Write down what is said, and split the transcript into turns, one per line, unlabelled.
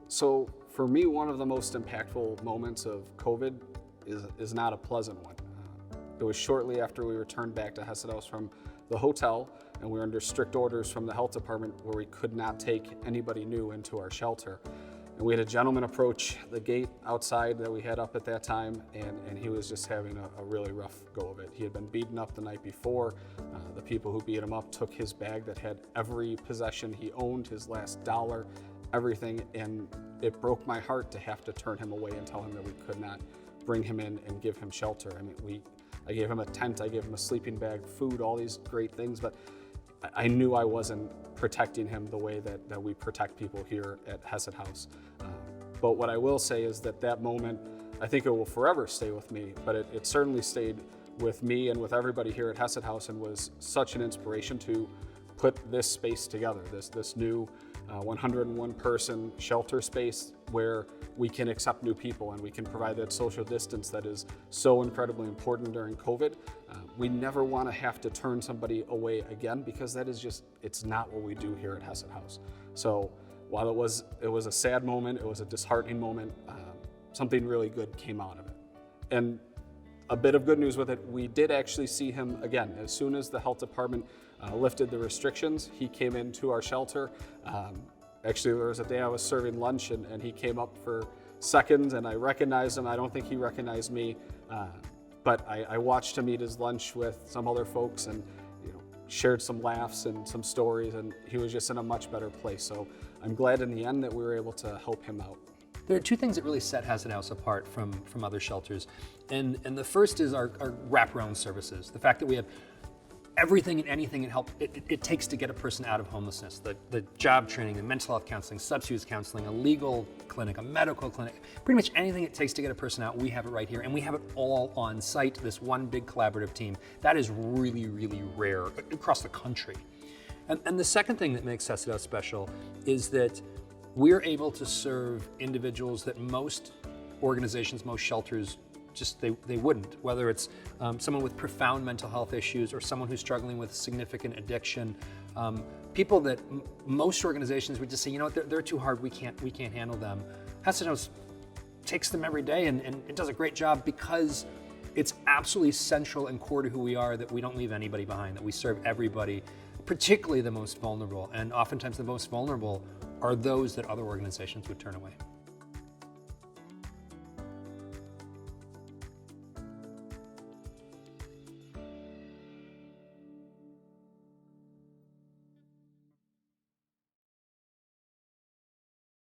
So for me, one of the most impactful moments of COVID is not a pleasant one. It was shortly after we returned back to Hesed House from the hotel, and we were under strict orders from the health department where we could not take anybody new into our shelter. And we had a gentleman approach the gate outside that we had up at that time, and he was just having a really rough go of it. He had been beaten up the night before. The people who beat him up took his bag that had every possession he owned, his last dollar, everything, and it broke my heart to have to turn him away and tell him that we could not bring him in and give him shelter. I mean, I gave him a tent, I gave him a sleeping bag, food, all these great things, but I knew I wasn't protecting him the way that we protect people here at Hesed House. But what I will say is that moment, I think it will forever stay with me, but it certainly stayed with me and with everybody here at Hesed House, and was such an inspiration to put this space together, this new 101 person shelter space where we can accept new people and we can provide that social distance that is so incredibly important during COVID. We never want to have to turn somebody away again, because that is just, it's not what we do here at Hesed House. So while it was a sad moment, it was a disheartening moment, something really good came out of it. And a bit of good news with it, we did actually see him again. As soon as the health department lifted the restrictions, he came into our shelter. Actually, there was a day I was serving lunch and he came up for seconds, and I recognized him. I don't think he recognized me, but I watched him eat his lunch with some other folks, and shared some laughs and some stories, and he was just in a much better place. So I'm glad in the end that we were able to help him out.
There are two things that really set Hesed House apart from other shelters. And the first is our wraparound services. The fact that we have everything and anything it takes to get a person out of homelessness. The job training, the mental health counseling, substance use counseling, a legal clinic, a medical clinic, pretty much anything it takes to get a person out, we have it right here. And we have it all on site, this one big collaborative team. That is really, really rare across the country. And the second thing that makes Hesed House special is that we're able to serve individuals that most organizations, most shelters, just they wouldn't, whether it's someone with profound mental health issues or someone who's struggling with significant addiction. People that most organizations would just say, they're too hard, we can't handle them. Hesed House takes them every day and it does a great job, because it's absolutely central and core to who we are, that we don't leave anybody behind, that we serve everybody, particularly the most vulnerable. And oftentimes the most vulnerable are those that other organizations would turn away.